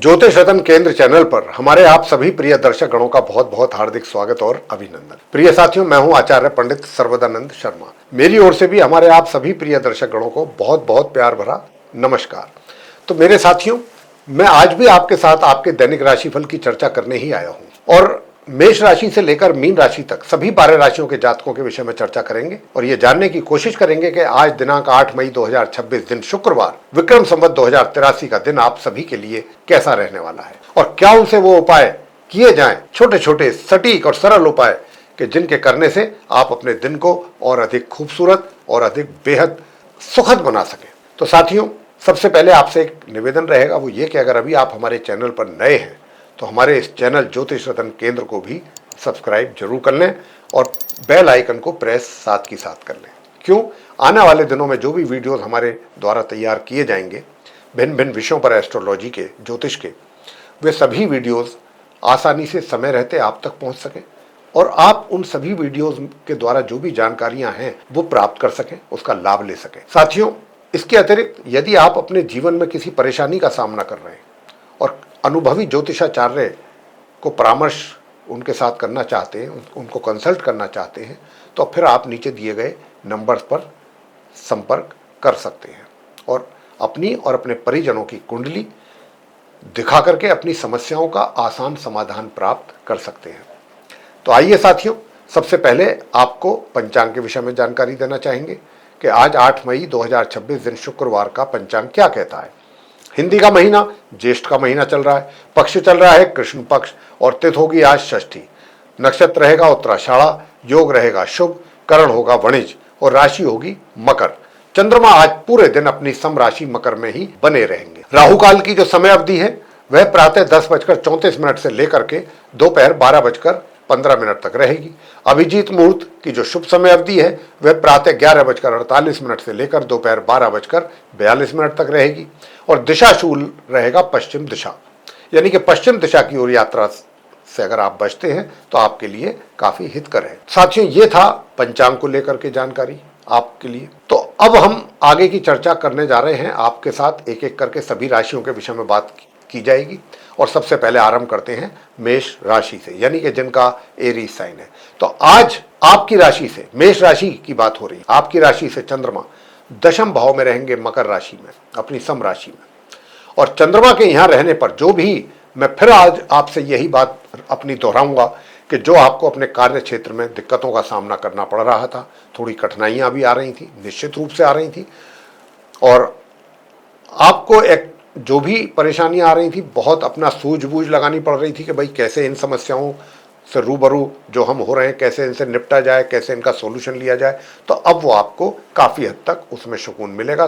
ज्योतिष रतन केंद्र चैनल पर हमारे आप सभी प्रिय दर्शक गणों का बहुत बहुत हार्दिक स्वागत और अभिनंदन। प्रिय साथियों, मैं हूं आचार्य पंडित सर्वदानंद शर्मा। मेरी ओर से भी हमारे आप सभी प्रिय दर्शक गणों को बहुत बहुत प्यार भरा नमस्कार। तो मेरे साथियों, मैं आज भी आपके साथ आपके दैनिक राशिफल की चर्चा करने ही आया हूं और मेष राशि से लेकर मीन राशि तक सभी 12 राशियों के जातकों के विषय में चर्चा करेंगे और ये जानने की कोशिश करेंगे कि आज दिनांक 8 मई 2026 दिन शुक्रवार विक्रम संवत 2083 का दिन आप सभी के लिए कैसा रहने वाला है और क्या उनसे वो उपाय किए जाएं, छोटे छोटे सटीक और सरल उपाय कि जिनके करने से आप अपने दिन को और अधिक खूबसूरत और अधिक बेहद सुखद बना सकें। तो साथियों, सबसे पहले आपसे एक निवेदन रहेगा, वो ये कि अगर अभी आप हमारे चैनल पर नए हैं तो हमारे इस चैनल ज्योतिष रतन केंद्र को भी सब्सक्राइब जरूर कर लें और बेल आइकन को प्रेस साथ की साथ कर लें। क्यों? आने वाले दिनों में जो भी वीडियोस हमारे द्वारा तैयार किए जाएंगे भिन्न भिन्न विषयों पर, एस्ट्रोलॉजी के, ज्योतिष के, वे सभी वीडियोस आसानी से समय रहते आप तक पहुंच सकें और आप उन सभी वीडियोस के द्वारा जो भी जानकारियां हैं वो प्राप्त कर सकें, उसका लाभ ले सकें। साथियों, इसके अतिरिक्त यदि आप अपने जीवन में किसी परेशानी का सामना कर रहे हैं और अनुभवी ज्योतिषाचार्य को परामर्श उनके साथ करना चाहते हैं, उनको कंसल्ट करना चाहते हैं, तो फिर आप नीचे दिए गए नंबर्स पर संपर्क कर सकते हैं और अपनी और अपने परिजनों की कुंडली दिखा करके अपनी समस्याओं का आसान समाधान प्राप्त कर सकते हैं। तो आइए साथियों, सबसे पहले आपको पंचांग के विषय में जानकारी देना चाहेंगे कि आज 8 मई 2026 दिन शुक्रवार का पंचांग क्या कहता है। हिंदी का महीना ज्येष्ठ का महीना चल रहा है, पक्ष चल रहा है कृष्ण पक्ष और तिथि होगी आज षष्ठी, नक्षत्र रहेगा उत्तराषाढ़ा, योग रहेगा शुभ, करण होगा वणिज और राशि होगी मकर। चंद्रमा आज पूरे दिन अपनी सम राशि मकर में ही बने रहेंगे। राहु काल की जो समय अवधि है वह प्रातः 10:34 से लेकर के दोपहर 12:15 तक रहेगी। अभिजीत मुहूर्त की जो शुभ समय अवधि है वह प्रातः 11:48 से लेकर दोपहर 12:42 तक रहेगी और दिशाशूल रहेगा पश्चिम दिशा, यानी कि पश्चिम दिशा की ओर यात्रा से अगर आप बचते हैं तो आपके लिए काफी हितकर है। साथियों, ये था पंचांग को लेकर के जानकारी आपके लिए। तो अब हम आगे की चर्चा करने जा रहे हैं, आपके साथ एक एक करके सभी राशियों के विषय में बात की जाएगी और सबसे पहले आरंभ करते हैं मेष राशि से, यानी कि जिनका एरीज साइन है। तो आज आपकी राशि से, मेष राशि की बात हो रही है, आपकी राशि से चंद्रमा दशम भाव में रहेंगे मकर राशि में, अपनी सम राशि में। और चंद्रमा के यहां रहने पर जो भी, मैं फिर आज आपसे यही बात अपनी दोहराऊंगा कि जो आपको अपने कार्य क्षेत्र में दिक्कतों का सामना करना पड़ रहा था, थोड़ी कठिनाइयां भी आ रही थी, निश्चित रूप से आ रही थी, और आपको एक जो भी परेशानियां आ रही थी बहुत अपना सूझबूझ लगानी पड़ रही थी कि भाई कैसे इन समस्याओं से रूबरू जो हम हो रहे हैं कैसे इनसे निपटा जाए, कैसे इनका सॉल्यूशन लिया जाए। तो अब वो आपको काफी हद तक उसमें सुकून मिलेगा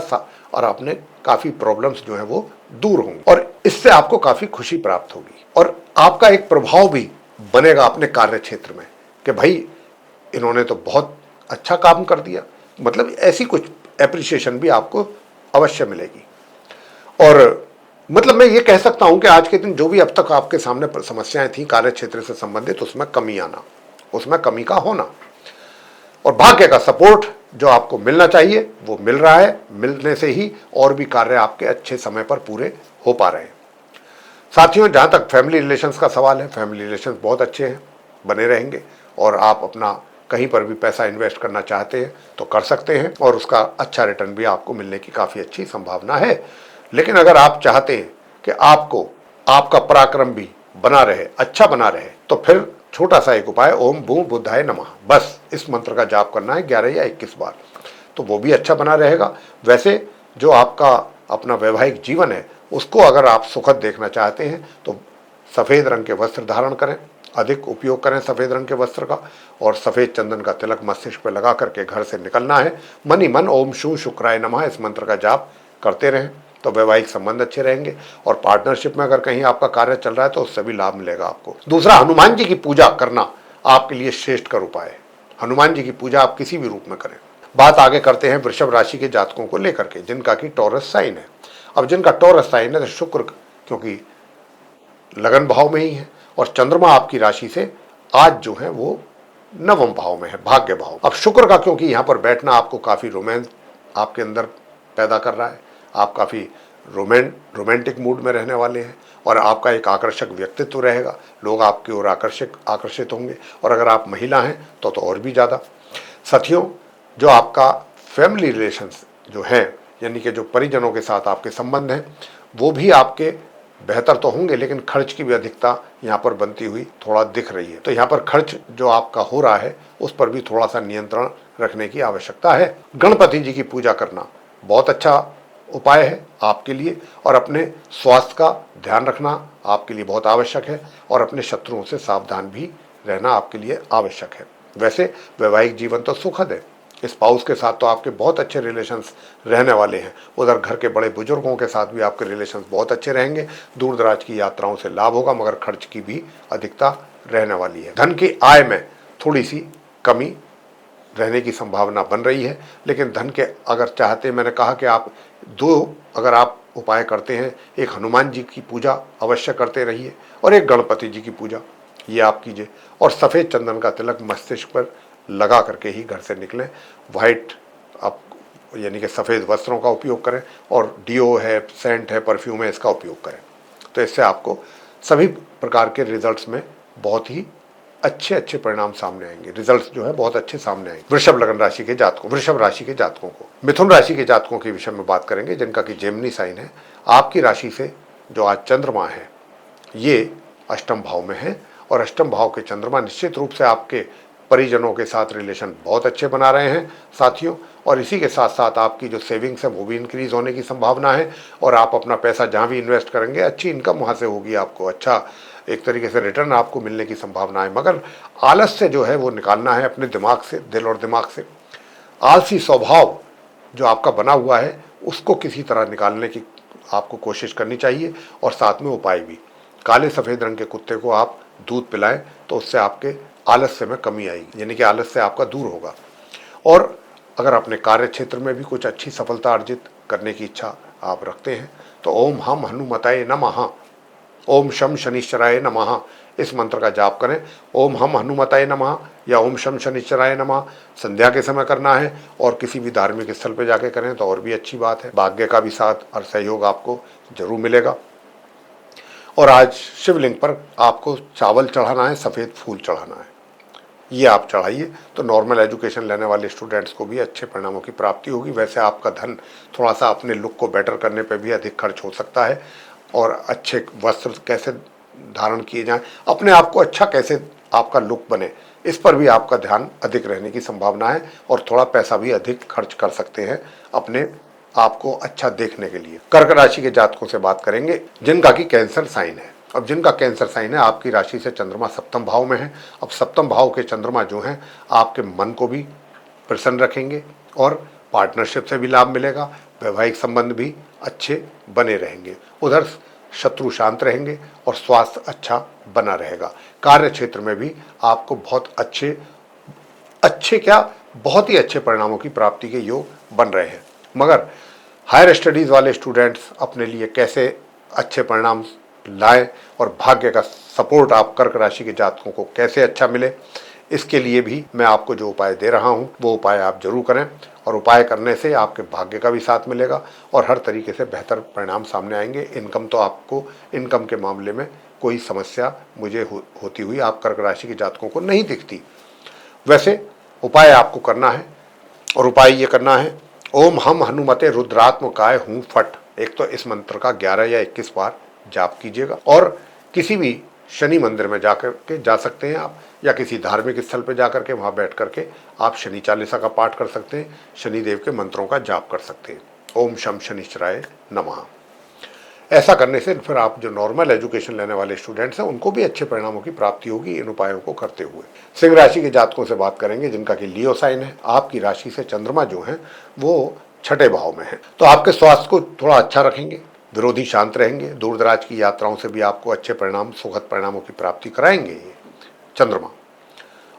और अपने काफी प्रॉब्लम्स जो है वो दूर होंगे और इससे आपको काफी खुशी प्राप्त होगी और आपका एक प्रभाव भी बनेगा अपने कार्य क्षेत्र में कि भाई इन्होंने तो बहुत अच्छा काम कर दिया, मतलब ऐसी कुछ एप्रिसिएशन भी आपको अवश्य मिलेगी। और मतलब मैं ये कह सकता हूं कि आज के दिन जो भी अब तक आपके सामने समस्याएं थी कार्य क्षेत्र से संबंधित, उसमें कमी आना, उसमें कमी का होना और भाग्य का सपोर्ट जो आपको मिलना चाहिए वो मिल रहा है। मिलने से ही और भी कार्य आपके अच्छे समय पर पूरे हो पा रहे हैं। साथियों, जहां तक फैमिली रिलेशंस का सवाल है, फैमिली रिलेशंस बहुत अच्छे हैं, बने रहेंगे और आप अपना कहीं पर भी पैसा इन्वेस्ट करना चाहते हैं तो कर सकते हैं और उसका अच्छा रिटर्न भी आपको मिलने की काफी अच्छी संभावना है। लेकिन अगर आप चाहते हैं कि आपको आपका पराक्रम भी बना रहे, अच्छा बना रहे, तो फिर छोटा सा एक उपाय, ओम भूम बुद्धाय नमः, बस इस मंत्र का जाप करना है 11 या 21 बार, तो वो भी अच्छा बना रहेगा। वैसे जो आपका अपना वैवाहिक जीवन है उसको अगर आप सुखद देखना चाहते हैं तो सफेद रंग के वस्त्र धारण करें, अधिक उपयोग करें सफेद रंग के वस्त्र का और सफेद चंदन का तिलक मस्तिष्क पर लगा करके घर से निकलना है। मन ही मन ओम शू शुक्राय नमः इस मंत्र का जाप करते रहें तो वैवाहिक संबंध अच्छे रहेंगे और पार्टनरशिप में अगर कहीं आपका कार्य चल रहा है तो उससे भी लाभ मिलेगा आपको। दूसरा, हनुमान जी की पूजा करना आपके लिए श्रेष्ठ कर उपाय है। हनुमान जी की पूजा आप किसी भी रूप में करें। बात आगे करते हैं वृषभ राशि के जातकों को लेकर के, जिनका की टॉरस साइन है। अब जिनका टॉरस साइन है तो शुक्र क्योंकि लगन भाव में ही है और चंद्रमा आपकी राशि से आज जो है वो नवम भाव में है, भाग्य भाव। अब शुक्र का क्योंकि यहाँ पर बैठना आपको काफी रोमांस आपके अंदर पैदा कर रहा है, आप काफी रोमांटिक मूड में रहने वाले हैं और आपका एक आकर्षक व्यक्तित्व रहेगा। लोग आपकी ओर आकर्षित होंगे और अगर आप महिला हैं तो और भी ज़्यादा। साथियों, जो आपका फैमिली रिलेशंस जो हैं, यानी कि जो परिजनों के साथ आपके संबंध हैं, वो भी आपके बेहतर तो होंगे, लेकिन खर्च की भी अधिकता यहाँ पर बनती हुई थोड़ा दिख रही है। तो यहाँ पर खर्च जो आपका हो रहा है उस पर भी थोड़ा सा नियंत्रण रखने की आवश्यकता है। गणपति जी की पूजा करना बहुत अच्छा उपाय है आपके लिए और अपने स्वास्थ्य का ध्यान रखना आपके लिए बहुत आवश्यक है और अपने शत्रुओं से सावधान भी रहना आपके लिए आवश्यक है। वैसे वैवाहिक जीवन तो सुखद है, स्पाउस के साथ तो आपके बहुत अच्छे रिलेशंस रहने वाले हैं। उधर घर के बड़े बुजुर्गों के साथ भी आपके रिलेशंस बहुत अच्छे रहेंगे। दूर दराज की यात्राओं से लाभ होगा, मगर खर्च की भी अधिकता रहने वाली है। धन की आय में थोड़ी सी कमी रहने की संभावना बन रही है, लेकिन धन के अगर चाहते, मैंने कहा कि आप अगर आप उपाय करते हैं, एक हनुमान जी की पूजा अवश्य करते रहिए और एक गणपति जी की पूजा ये आप कीजिए और सफ़ेद चंदन का तिलक मस्तिष्क पर लगा करके ही घर से निकलें। वाइट आप यानी कि सफ़ेद वस्त्रों का उपयोग करें और डीओ है, सेंट है, परफ्यूम है, इसका उपयोग करें। तो इससे आपको सभी प्रकार के रिजल्ट्स में बहुत ही अच्छे परिणाम सामने आएंगे। रिजल्ट्स जो है बहुत अच्छे सामने आएंगे। वृषभ राशि के जातकों को, मिथुन राशि के जातकों के विषय में बात करेंगे जिनका कि जेमिनी साइन है। आपकी राशि से जो आज चंद्रमा है ये अष्टम भाव में है और अष्टम भाव के चंद्रमा निश्चित रूप से आपके परिजनों के साथ रिलेशन बहुत अच्छे बना रहे हैं साथियों। और इसी के साथ साथ आपकी जो सेविंग्स है वो भी इंक्रीज होने की संभावना है और आप अपना पैसा जहाँ भी इन्वेस्ट करेंगे अच्छी इनकम वहाँ से होगी, आपको अच्छा एक तरीके से रिटर्न आपको मिलने की संभावना है। मगर आलस से जो है वो निकालना है अपने दिमाग से, दिल और दिमाग से। आलसी स्वभाव जो आपका बना हुआ है उसको किसी तरह निकालने की आपको कोशिश करनी चाहिए और साथ में उपाय भी। काले सफ़ेद रंग के कुत्ते को आप दूध पिलाएं तो उससे आपके आलस्य में कमी आएगी, यानी कि आलस्य आपका दूर होगा। और अगर अपने कार्य क्षेत्र में भी कुछ अच्छी सफलता अर्जित करने की इच्छा आप रखते हैं तो ओम हम हनुमताय नमः, ओम शम शनिश्चराय नमः इस मंत्र का जाप करें। ओम हम हनुमताय नमः या ओम शम शनिश्चराय नमः संध्या के समय करना है और किसी भी धार्मिक स्थल पर जाके करें तो और भी अच्छी बात है। भाग्य का भी साथ और सहयोग आपको जरूर मिलेगा। और आज शिवलिंग पर आपको चावल चढ़ाना है, सफ़ेद फूल चढ़ाना है, ये आप चढ़ाइए तो नॉर्मल एजुकेशन लेने वाले स्टूडेंट्स को भी अच्छे परिणामों की प्राप्ति होगी। वैसे आपका धन थोड़ा सा अपने लुक को बेटर करने पे भी अधिक खर्च हो सकता है और अच्छे वस्त्र कैसे धारण किए जाएं, अपने आप को अच्छा कैसे आपका लुक बने, इस पर भी आपका ध्यान अधिक रहने की संभावना है और थोड़ा पैसा भी अधिक खर्च कर सकते हैं अपने आपको अच्छा देखने के लिए। कर्क राशि के जातकों से बात करेंगे जिनका कि कैंसर साइन है। अब जिनका कैंसर साइन है, आपकी राशि से चंद्रमा सप्तम भाव में है। अब सप्तम भाव के चंद्रमा जो हैं आपके मन को भी प्रसन्न रखेंगे और पार्टनरशिप से भी लाभ मिलेगा, वैवाहिक संबंध भी अच्छे बने रहेंगे। उधर शत्रु शांत रहेंगे और स्वास्थ्य अच्छा बना रहेगा। कार्य क्षेत्र में भी आपको बहुत बहुत ही अच्छे परिणामों की प्राप्ति के योग बन रहे हैं। मगर हायर स्टडीज़ वाले स्टूडेंट्स अपने लिए कैसे अच्छे परिणाम लाएं और भाग्य का सपोर्ट आप कर्क राशि के जातकों को कैसे अच्छा मिले, इसके लिए भी मैं आपको जो उपाय दे रहा हूं वो उपाय आप जरूर करें और उपाय करने से आपके भाग्य का भी साथ मिलेगा और हर तरीके से बेहतर परिणाम सामने आएंगे। इनकम के मामले में कोई समस्या मुझे होती हुई आप कर्क राशि के जातकों को नहीं दिखती। वैसे उपाय आपको करना है और उपाय ये करना है, ओम हम हनुमते रुद्रात्मकाय हूँ फट। एक तो इस मंत्र का 11 या 21 बार जाप कीजिएगा और किसी भी शनि मंदिर में जा सकते हैं आप, या किसी धार्मिक स्थल पर जाकर के वहाँ बैठ करके आप शनि चालीसा का पाठ कर सकते हैं, शनिदेव के मंत्रों का जाप कर सकते हैं। ओम शम शनिश्चराय नमः। ऐसा करने से फिर आप जो नॉर्मल एजुकेशन लेने वाले स्टूडेंट्स हैं उनको भी अच्छे परिणामों की प्राप्ति होगी इन उपायों को करते हुए। सिंह राशि के जातकों से बात करेंगे जिनका कि लियो साइन है। आपकी राशि से चंद्रमा जो है वो छठे भाव में है, तो आपके स्वास्थ्य को थोड़ा अच्छा रखेंगे, विरोधी शांत रहेंगे, दूर दराज की यात्राओं से भी आपको अच्छे परिणाम, सुखद परिणामों की प्राप्ति कराएंगे ये चंद्रमा।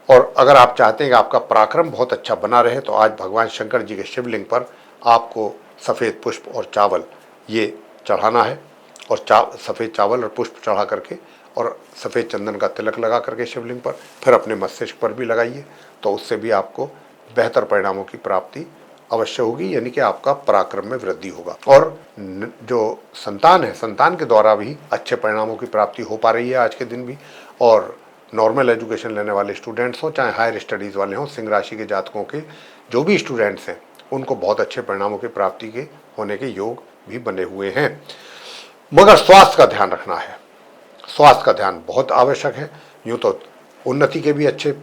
और अगर आप चाहते हैं कि आपका पराक्रम बहुत अच्छा बना रहे तो आज भगवान शंकर जी के शिवलिंग पर आपको सफ़ेद पुष्प और चावल ये चढ़ाना है और सफ़ेद चावल और पुष्प चढ़ा करके और सफ़ेद चंदन का तिलक लगा करके शिवलिंग पर फिर अपने मस्तिष्क पर भी लगाइए, तो उससे भी आपको बेहतर परिणामों की प्राप्ति अवश्य होगी, यानी कि आपका पराक्रम में वृद्धि होगा। और जो संतान है, संतान के द्वारा भी अच्छे परिणामों की प्राप्ति हो पा रही है आज के दिन भी। और नॉर्मल एजुकेशन लेने वाले स्टूडेंट्स हों चाहे हायर स्टडीज़ वाले हों, सिंह राशि के जातकों के जो भी स्टूडेंट्स हैं उनको बहुत अच्छे परिणामों की प्राप्ति के होने के योग भी बने हुए हैं। मगर स्वास्थ्य का ध्यान रखना है, स्वास्थ्य का ध्यान बहुत आवश्यक है। यूँ तो उन्नति के भी अच्छे,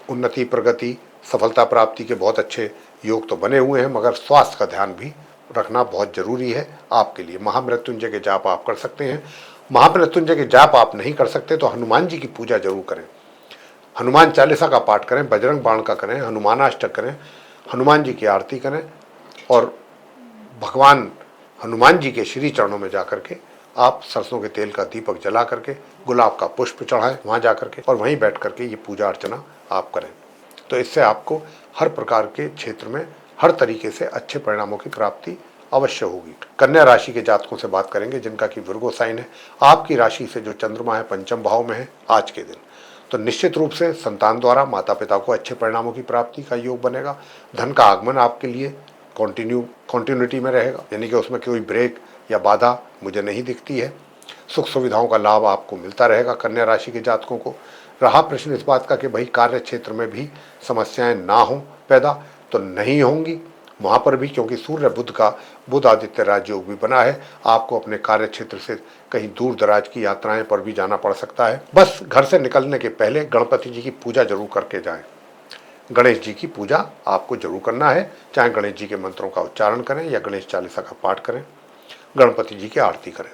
उन्नति, प्रगति, सफलता प्राप्ति के बहुत अच्छे योग तो बने हुए हैं, मगर स्वास्थ्य का ध्यान भी रखना बहुत जरूरी है आपके लिए। महामृत्युंजय के जाप आप कर सकते हैं। महामृत्युंजय के जाप आप नहीं कर सकते तो हनुमान जी की पूजा जरूर करें, हनुमान चालीसा का पाठ करें, बजरंग बाण का करें, हनुमानाष्टक करें, हनुमान जी की आरती करें और भगवान हनुमान जी के श्री चरणों में जाकर के आप सरसों के तेल का दीपक जला करके गुलाब का पुष्प चढ़ाएं वहाँ जा करके, और वहीं बैठ करके ये पूजा अर्चना आप करें। तो इससे आपको हर प्रकार के क्षेत्र में हर तरीके से अच्छे परिणामों की प्राप्ति अवश्य होगी। कन्या राशि के जातकों से बात करेंगे जिनका कि विर्गो साइन है। आपकी राशि से जो चंद्रमा है पंचम भाव में है आज के दिन, तो निश्चित रूप से संतान द्वारा माता पिता को अच्छे परिणामों की प्राप्ति का योग बनेगा। धन का आगमन आपके लिए कॉन्टिन्यूटी में रहेगा, यानी कि उसमें कोई ब्रेक या बाधा मुझे नहीं दिखती है। सुख सुविधाओं का लाभ आपको मिलता रहेगा कन्या राशि के जातकों को। रहा प्रश्न इस बात का कि भाई कार्य क्षेत्र में भी समस्याएं ना हो पैदा, तो नहीं होंगी वहाँ पर भी, क्योंकि सूर्य बुध आदित्य राजयोग भी बना है। आपको अपने कार्य क्षेत्र से कहीं दूर दराज की यात्राएं पर भी जाना पड़ सकता है। बस घर से निकलने के पहले गणपति जी की पूजा जरूर करके जाएं। गणेश जी की पूजा आपको जरूर करना है, चाहे गणेश जी के मंत्रों का उच्चारण करें या गणेश चालीसा का पाठ करें, गणपति जी की आरती करें।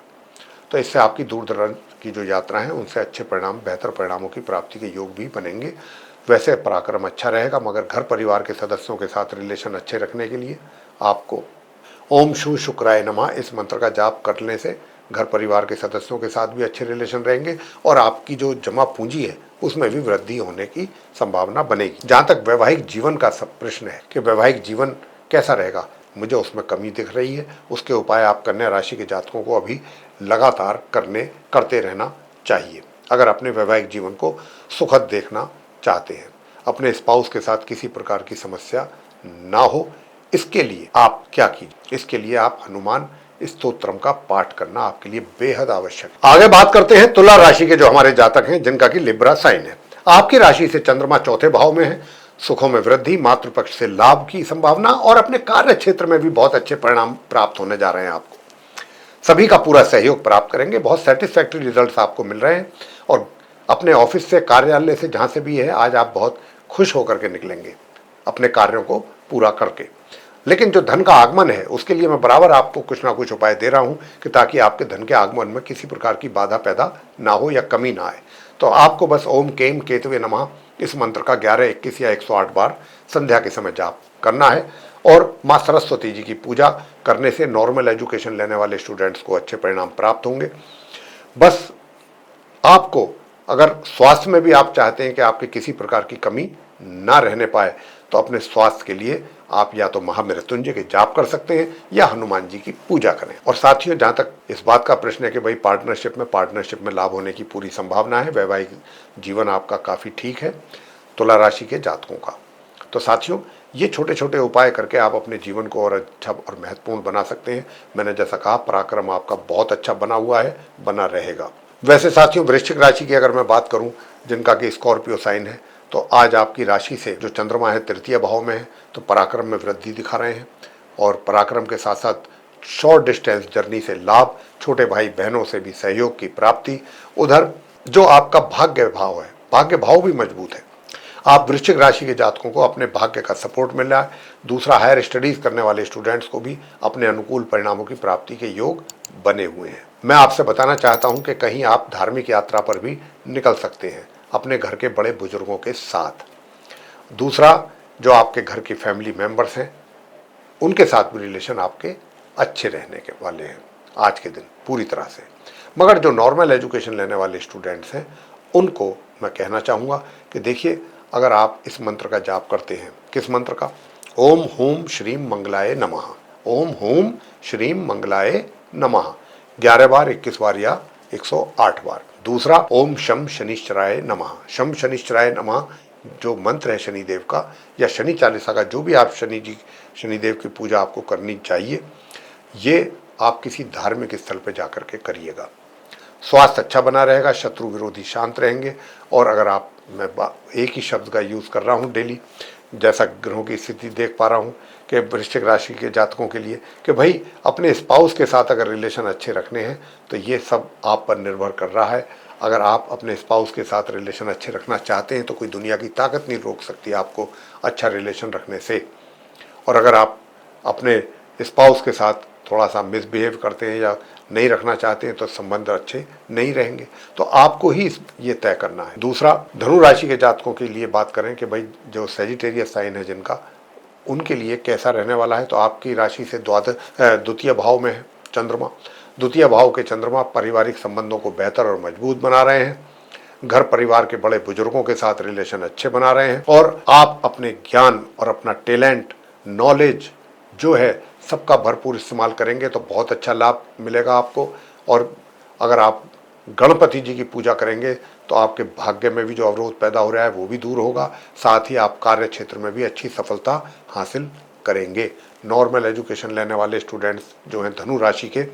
तो इससे आपकी दूर दराज की जो यात्रा है उनसे अच्छे परिणाम, बेहतर परिणामों की प्राप्ति के योग भी बनेंगे। वैसे पराक्रम अच्छा रहेगा, मगर घर परिवार के सदस्यों के साथ रिलेशन अच्छे रखने के लिए आपको ओम शू शुक्राय नमः इस मंत्र का जाप करने से घर परिवार के सदस्यों के साथ भी अच्छे रिलेशन रहेंगे और आपकी जो जमा पूंजी है उसमें भी वृद्धि होने की संभावना बनेगी। जहाँ तक वैवाहिक जीवन का सब प्रश्न है कि वैवाहिक जीवन कैसा रहेगा, मुझे उसमें कमी दिख रही है। उसके उपाय आप कन्या राशि के जातकों को अभी लगातार करते रहना चाहिए। अगर अपने वैवाहिक जीवन को सुखद देखना चाहते हैं, अपने स्पाउस के साथ किसी प्रकार की समस्या ना हो, इसके लिए आप क्या कीजिए, इसके लिए आप हनुमान स्तोत्रम का पाठ करना आपके लिए बेहद आवश्यक है। आगे बात करते हैं तुला राशि के जो हमारे जातक हैं जिनका कि लिब्रा साइन है। आपकी राशि से चंद्रमा चौथे भाव में है। सुखों में वृद्धि, मातृपक्ष से लाभ की संभावना और अपने कार्य क्षेत्र में भी बहुत अच्छे परिणाम प्राप्त होने जा रहे हैं। आपको सभी का पूरा सहयोग प्राप्त करेंगे, बहुत सेटिस्फैक्टरी रिजल्ट्स आपको मिल रहे हैं और अपने ऑफिस से, कार्यालय से, जहां से भी है, आज आप बहुत खुश होकर के निकलेंगे अपने कार्यों को पूरा करके। लेकिन जो धन का आगमन है उसके लिए मैं बराबर आपको कुछ ना कुछ उपाय दे रहा हूं कि ताकि आपके धन के आगमन में किसी प्रकार की बाधा पैदा ना हो या कमी ना आए। तो आपको बस ओम केम केतवे नमः इस मंत्र का 11, 21 या 108 बार संध्या के समय जाप करना है। और माँ सरस्वती जी की पूजा करने से नॉर्मल एजुकेशन लेने वाले स्टूडेंट्स को अच्छे परिणाम प्राप्त होंगे। बस आपको अगर स्वास्थ्य में भी आप चाहते हैं कि आपके किसी प्रकार की कमी ना रहने पाए, तो अपने स्वास्थ्य के लिए आप या तो महामृत्युंजय के जाप कर सकते हैं या हनुमान जी की पूजा करें। और साथियों, जहां तक इस बात का प्रश्न है कि भाई पार्टनरशिप में लाभ होने की पूरी संभावना है, वैवाहिक जीवन आपका काफी ठीक है तुला राशि के जातकों का। तो साथियों, ये छोटे छोटे उपाय करके आप अपने जीवन को और अच्छा और महत्वपूर्ण बना सकते हैं। मैंने जैसा कहा, पराक्रम आपका बहुत अच्छा बना हुआ है, बना रहेगा। वैसे साथियों, वृश्चिक राशि की अगर मैं बात करूं जिनका कि स्कॉर्पियो साइन है, तो आज आपकी राशि से जो चंद्रमा है तृतीय भाव में है, तो पराक्रम में वृद्धि दिखा रहे हैं और पराक्रम के साथ साथ शॉर्ट डिस्टेंस जर्नी से लाभ, छोटे भाई बहनों से भी सहयोग की प्राप्ति। उधर जो आपका भाग्य भाव है, भाग्य भाव भी मजबूत है। आप वृश्चिक राशि के जातकों को अपने भाग्य का सपोर्ट मिल रहा है। दूसरा, हायर स्टडीज करने वाले स्टूडेंट्स को भी अपने अनुकूल परिणामों की प्राप्ति के योग बने हुए हैं। मैं आपसे बताना चाहता हूं कि कहीं आप धार्मिक यात्रा पर भी निकल सकते हैं अपने घर के बड़े बुजुर्गों के साथ। दूसरा, जो आपके घर के फैमिली मेंबर्स हैं उनके साथ भी रिलेशन आपके अच्छे रहने के वाले हैं आज के दिन पूरी तरह से। मगर जो नॉर्मल एजुकेशन लेने वाले स्टूडेंट्स हैं उनको मैं कहना चाहूँगा कि देखिए, अगर आप इस मंत्र का जाप करते हैं, किस मंत्र का, ओम हूम श्रीम मंगलाय नमः, ओम हूम श्रीम मंगलाय नमः 11 बार, 21 बार या 108 बार। दूसरा, ओम शम शनिश्चराय नमः, शम शनिश्चराय नमः जो मंत्र है शनिदेव का या शनि चालीसा का, जो भी आप शनिदेव की पूजा आपको करनी चाहिए, ये आप किसी धार्मिक स्थल पर जाकर के करिएगा। स्वास्थ्य अच्छा बना रहेगा, शत्रु विरोधी शांत रहेंगे। और अगर आप, मैं एक ही शब्द का यूज़ कर रहा हूँ डेली, जैसा ग्रहों की स्थिति देख पा रहा हूँ कि वृश्चिक राशि के जातकों के लिए कि भाई अपने स्पाउस के साथ अगर रिलेशन अच्छे रखने हैं तो ये सब आप पर निर्भर कर रहा है। अगर आप अपने स्पाउस के साथ रिलेशन अच्छे रखना चाहते हैं तो कोई दुनिया की ताकत नहीं रोक सकती आपको अच्छा रिलेशन रखने से। और अगर आप अपने स्पाउस के साथ थोड़ा सा मिसबिहेव करते हैं या नहीं रखना चाहते हैं तो संबंध अच्छे नहीं रहेंगे। तो आपको ही ये तय करना है। दूसरा, धनु राशि के जातकों के लिए बात करें कि भाई जो सेजिटेरियस साइन है जिनका, उनके लिए कैसा रहने वाला है। तो आपकी राशि से द्वितीय भाव में है चंद्रमा। द्वितीय भाव के चंद्रमा पारिवारिक संबंधों को बेहतर और मजबूत बना रहे हैं। घर परिवार के बड़े बुजुर्गों के साथ रिलेशन अच्छे बना रहे हैं। और आप अपने ज्ञान और अपना टैलेंट, नॉलेज जो है सबका भरपूर इस्तेमाल करेंगे तो बहुत अच्छा लाभ मिलेगा आपको। और अगर आप गणपति जी की पूजा करेंगे तो आपके भाग्य में भी जो अवरोध पैदा हो रहा है वो भी दूर होगा। साथ ही आप कार्य क्षेत्र में भी अच्छी सफलता हासिल करेंगे। नॉर्मल एजुकेशन लेने वाले स्टूडेंट्स जो हैं धनु राशि के,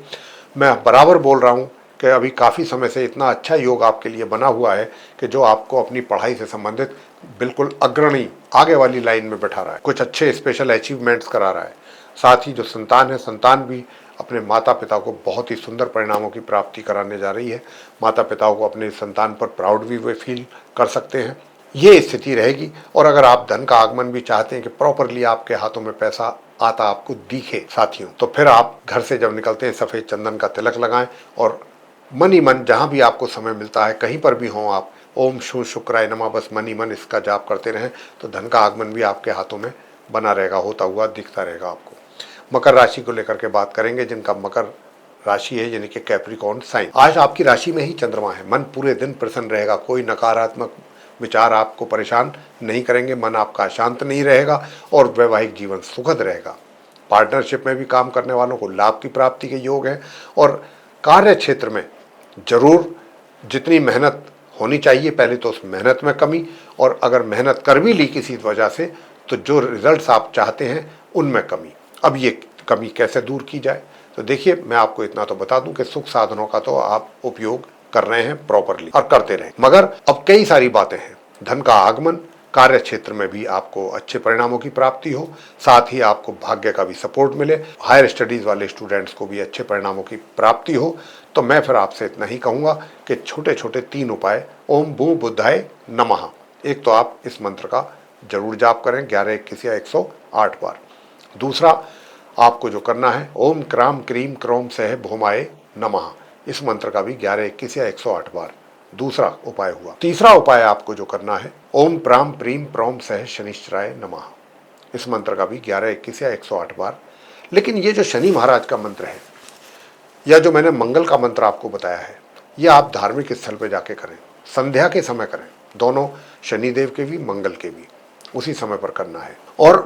मैं बराबर बोल रहा हूँ कि अभी काफ़ी समय से इतना अच्छा योग आपके लिए बना हुआ है कि जो आपको अपनी पढ़ाई से संबंधित बिल्कुल अग्रणी आगे वाली लाइन में बैठा रहा है, कुछ अच्छे स्पेशल अचीवमेंट्स करा रहा है। साथ ही जो संतान है, संतान भी अपने माता पिता को बहुत ही सुंदर परिणामों की प्राप्ति कराने जा रही है। माता पिताओं को अपने संतान पर प्राउड भी वे फील कर सकते हैं, ये स्थिति रहेगी। और अगर आप धन का आगमन भी चाहते हैं कि प्रॉपरली आपके हाथों में पैसा आता आपको दिखे साथियों, तो फिर आप घर से जब निकलते हैं सफ़ेद चंदन का तिलक लगाएं और मन ही मन जहाँ भी आपको समय मिलता है, कहीं पर भी हों आप, ओम शू शुक्राय नमः बस मन ही मन इसका जाप करते रहें तो धन का आगमन भी आपके हाथों में बना रहेगा, होता हुआ दिखता रहेगा आपको। मकर राशि को लेकर के बात करेंगे, जिनका मकर राशि है यानी कि कैप्रिकॉर्न साइन। आज आपकी राशि में ही चंद्रमा है। मन पूरे दिन प्रसन्न रहेगा, कोई नकारात्मक विचार आपको परेशान नहीं करेंगे, मन आपका अशांत नहीं रहेगा और वैवाहिक जीवन सुखद रहेगा। पार्टनरशिप में भी काम करने वालों को लाभ की प्राप्ति के योग हैं। और कार्य क्षेत्र में जरूर जितनी मेहनत होनी चाहिए पहले तो उस मेहनत में कमी, और अगर मेहनत कर भी ली किसी वजह से तो जो रिजल्ट्स आप चाहते हैं उनमें कमी। अब ये कमी कैसे दूर की जाए, तो देखिए मैं आपको इतना तो बता दूं कि सुख साधनों का तो आप उपयोग कर रहे हैं प्रॉपरली और करते रहें, मगर अब कई सारी बातें हैं। धन का आगमन, कार्य क्षेत्र में भी आपको अच्छे परिणामों की प्राप्ति हो, साथ ही आपको भाग्य का भी सपोर्ट मिले, हायर स्टडीज वाले स्टूडेंट्स को भी अच्छे परिणामों की प्राप्ति हो। तो मैं फिर आपसे इतना ही कहूँगा कि छोटे छोटे 3 उपाय, ओम भू बुद्धाय नमः, एक तो आप इस मंत्र का जरूर जाप करें 11, 21 या 108 बार। दूसरा, आपको जो करना है ओम क्राम क्रीम क्रोम सह भौमाय नमः, इस मंत्र का भी 11, 21 या 108 बार दूसरा उपाय हुआ। तीसरा उपाय आपको जो करना है ओम प्राम प्रीम प्रोम सह शनिश्चराय नमः, इस मंत्र का भी 11, 21 या 108 बार। लेकिन ये जो शनि महाराज का मंत्र है या जो मैंने मंगल का मंत्र आपको बताया है, ये आप धार्मिक स्थल पर जाके करें, संध्या के समय करें, दोनों शनिदेव के भी मंगल के भी उसी समय पर करना है। और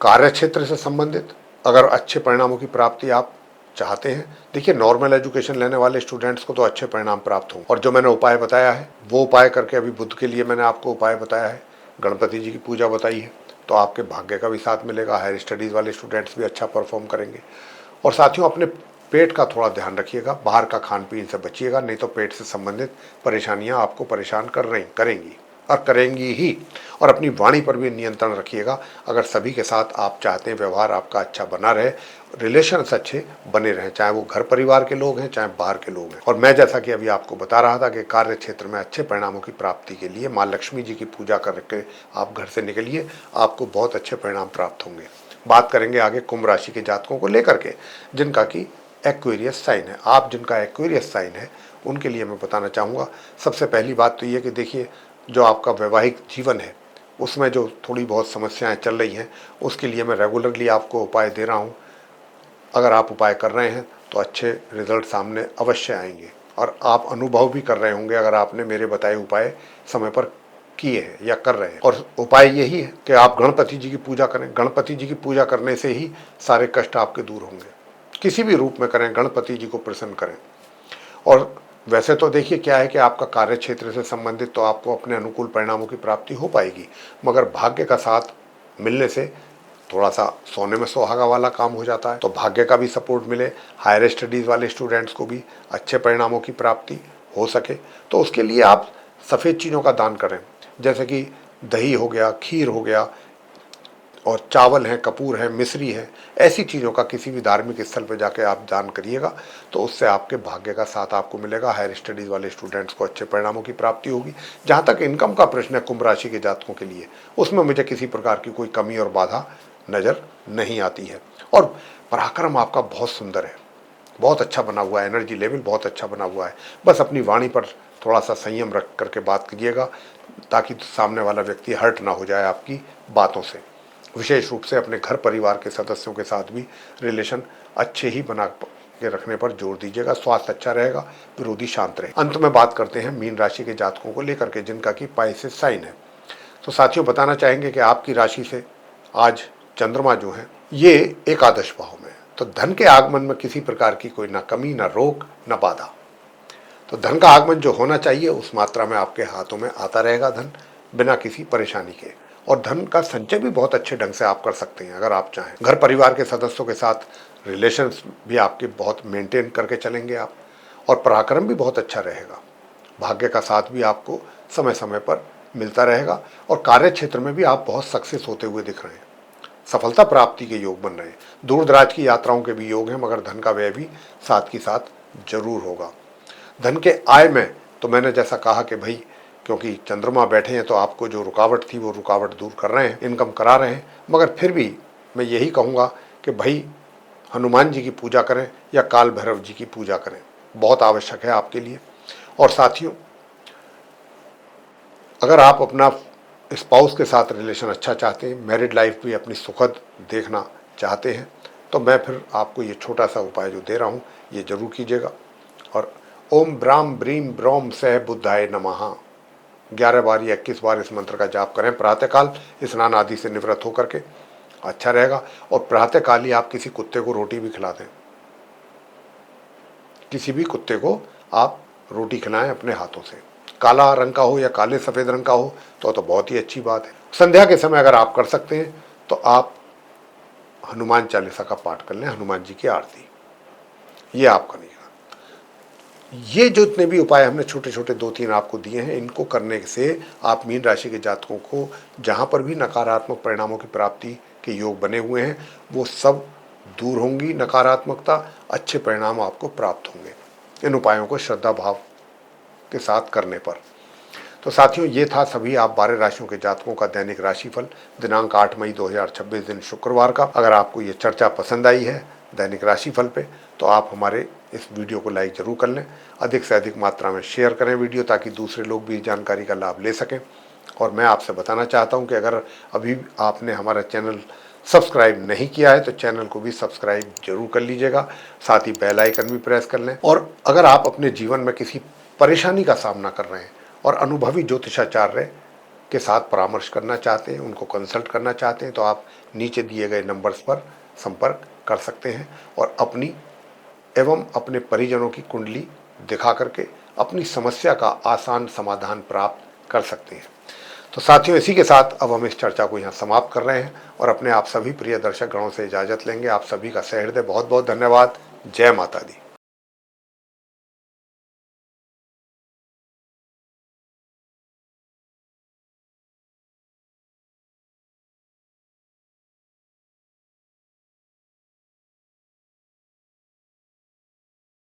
कार्य क्षेत्र से संबंधित अगर अच्छे परिणामों की प्राप्ति आप चाहते हैं, देखिए नॉर्मल एजुकेशन लेने वाले स्टूडेंट्स को तो अच्छे परिणाम प्राप्त हों, और जो मैंने उपाय बताया है वो उपाय करके, अभी बुध के लिए मैंने आपको उपाय बताया है, गणपति जी की पूजा बताई है, तो आपके भाग्य का भी साथ मिलेगा। हायर स्टडीज़ वाले स्टूडेंट्स भी अच्छा परफॉर्म करेंगे। और साथियों अपने पेट का थोड़ा ध्यान रखिएगा, बाहर का खान पीन से बचिएगा, नहीं तो पेट से संबंधित परेशानियां आपको परेशान करेंगी और करेंगी ही। और अपनी वाणी पर भी नियंत्रण रखिएगा। अगर सभी के साथ आप चाहते हैं व्यवहार आपका अच्छा बना रहे, रिलेशंस अच्छे बने रहें, चाहे वो घर परिवार के लोग हैं चाहे बाहर के लोग हैं। और मैं जैसा कि अभी आपको बता रहा था कि कार्य क्षेत्र में अच्छे परिणामों की प्राप्ति के लिए माँ लक्ष्मी जी की पूजा करके आप घर से निकलिए, आपको बहुत अच्छे परिणाम प्राप्त होंगे। बात करेंगे आगे कुंभ राशि के जातकों को लेकर के, जिनका कि एक्वेरियस साइन है। आप जिनका एक्वेरियस साइन है उनके लिए मैं बताना चाहूँगा, सबसे पहली बात तो ये कि देखिए जो आपका वैवाहिक जीवन है उसमें जो थोड़ी बहुत समस्याएं चल रही हैं, उसके लिए मैं रेगुलरली आपको उपाय दे रहा हूँ। अगर आप उपाय कर रहे हैं तो अच्छे रिजल्ट सामने अवश्य आएंगे, और आप अनुभव भी कर रहे होंगे अगर आपने मेरे बताए उपाय समय पर किए हैं या कर रहे हैं। और उपाय यही है कि आप गणपति जी की पूजा करें। गणपति जी की पूजा करने से ही सारे कष्ट आपके दूर होंगे। किसी भी रूप में करें, गणपति जी को प्रसन्न करें। और वैसे तो देखिए क्या है कि आपका कार्य क्षेत्र से संबंधित तो आपको अपने अनुकूल परिणामों की प्राप्ति हो पाएगी, मगर भाग्य का साथ मिलने से थोड़ा सा सोने में सुहागा वाला काम हो जाता है। तो भाग्य का भी सपोर्ट मिले, हायर स्टडीज़ वाले स्टूडेंट्स को भी अच्छे परिणामों की प्राप्ति हो सके, तो उसके लिए आप सफ़ेद चीज़ों का दान करें, जैसे कि दही हो गया, खीर हो गया, और चावल है, कपूर है, मिश्री है, ऐसी चीज़ों का किसी भी धार्मिक स्थल पर जाके आप दान करिएगा, तो उससे आपके भाग्य का साथ आपको मिलेगा। हायर स्टडीज़ वाले स्टूडेंट्स को अच्छे परिणामों की प्राप्ति होगी। जहाँ तक इनकम का प्रश्न है कुंभ राशि के जातकों के लिए, उसमें मुझे किसी प्रकार की कोई कमी और बाधा नज़र नहीं आती है। और पराक्रम आपका बहुत सुंदर है, बहुत अच्छा बना हुआ है, एनर्जी लेवल बहुत अच्छा बना हुआ है। बस अपनी वाणी पर थोड़ा सा संयम रख करके बात कीजिएगा, ताकि सामने वाला व्यक्ति हर्ट ना हो जाए आपकी बातों से। विशेष रूप से अपने घर परिवार के सदस्यों के साथ भी रिलेशन अच्छे ही बना के रखने पर जोर दीजिएगा। स्वास्थ्य अच्छा रहेगा, विरोधी शांत रहे। अंत में बात करते हैं मीन राशि के जातकों को लेकर के, जिनका कि पाइसेस साइन है। तो साथियों, बताना चाहेंगे कि आपकी राशि से आज चंद्रमा जो है ये एकादश भाव में है, तो धन के आगमन में किसी प्रकार की कोई ना कमी, ना रोक, ना बाधा। तो धन का आगमन जो होना चाहिए उस मात्रा में आपके हाथों में आता रहेगा धन, बिना किसी परेशानी के। और धन का संचय भी बहुत अच्छे ढंग से आप कर सकते हैं अगर आप चाहें। घर परिवार के सदस्यों के साथ रिलेशंस भी आपके बहुत मेंटेन करके चलेंगे आप, और पराक्रम भी बहुत अच्छा रहेगा। भाग्य का साथ भी आपको समय समय पर मिलता रहेगा, और कार्य क्षेत्र में भी आप बहुत सक्सेस होते हुए दिख रहे हैं। सफलता प्राप्ति के योग बन रहे हैं। दूर दराज की यात्राओं के भी योग हैं, मगर धन का व्यय भी साथ ही साथ जरूर होगा। धन के आय में तो मैंने जैसा कहा कि भाई, क्योंकि चंद्रमा बैठे हैं तो आपको जो रुकावट थी वो रुकावट दूर कर रहे हैं, इनकम करा रहे हैं। मगर फिर भी मैं यही कहूँगा कि भाई हनुमान जी की पूजा करें या काल भैरव जी की पूजा करें, बहुत आवश्यक है आपके लिए। और साथियों, अगर आप अपना स्पाउस के साथ रिलेशन अच्छा चाहते हैं, मैरिड लाइफ भी अपनी सुखद देखना चाहते हैं, तो मैं फिर आपको ये छोटा सा उपाय जो दे रहा हूँ ये जरूर कीजिएगा। और ओम ब्राम ब्रीम ब्रोम सह बुद्धाय नमः 11 बार या 21 बार इस मंत्र का जाप करें प्रातःकाल स्नान आदि से निवृत्त होकर के, अच्छा रहेगा। और प्रातःकाल ही आप किसी कुत्ते को रोटी भी खिला दें, किसी भी कुत्ते को आप रोटी खिलाएं अपने हाथों से, काला रंग का हो या काले सफ़ेद रंग का हो तो बहुत ही अच्छी बात है। संध्या के समय अगर आप कर सकते हैं तो आप हनुमान चालीसा का पाठ कर लें, हनुमान जी की आरती, ये आप करिएगा। ये जो इतने भी उपाय हमने छोटे छोटे 2-3 आपको दिए हैं, इनको करने से आप मीन राशि के जातकों को जहाँ पर भी नकारात्मक परिणामों की प्राप्ति के योग बने हुए हैं वो सब दूर होंगी। नकारात्मकता, अच्छे परिणाम आपको प्राप्त होंगे इन उपायों को श्रद्धा भाव के साथ करने पर। तो साथियों, ये था सभी आप 12 राशियों के जातकों का दैनिक राशिफल दिनांक 8 मई 2026 दिन शुक्रवार का। अगर आपको ये चर्चा पसंद आई है दैनिक राशिफल पे, तो आप हमारे इस वीडियो को लाइक जरूर कर लें, अधिक से अधिक मात्रा में शेयर करें वीडियो, ताकि दूसरे लोग भी जानकारी का लाभ ले सकें। और मैं आपसे बताना चाहता हूं कि अगर अभी आपने हमारा चैनल सब्सक्राइब नहीं किया है तो चैनल को भी सब्सक्राइब जरूर कर लीजिएगा, साथ ही बेल आइकन भी प्रेस कर लें। और अगर आप अपने जीवन में किसी परेशानी का सामना कर रहे हैं और अनुभवी ज्योतिषाचार्य के साथ परामर्श करना चाहते हैं, उनको कंसल्ट करना चाहते हैं, तो आप नीचे दिए गए नंबर्स पर संपर्क कर सकते हैं और अपनी एवं अपने परिजनों की कुंडली दिखा करके अपनी समस्या का आसान समाधान प्राप्त कर सकते हैं। तो साथियों, इसी के साथ अब हम इस चर्चा को यहाँ समाप्त कर रहे हैं और अपने आप सभी प्रिय दर्शक गणों से इजाज़त लेंगे। आप सभी का सहृदय बहुत बहुत धन्यवाद। जय माता दी।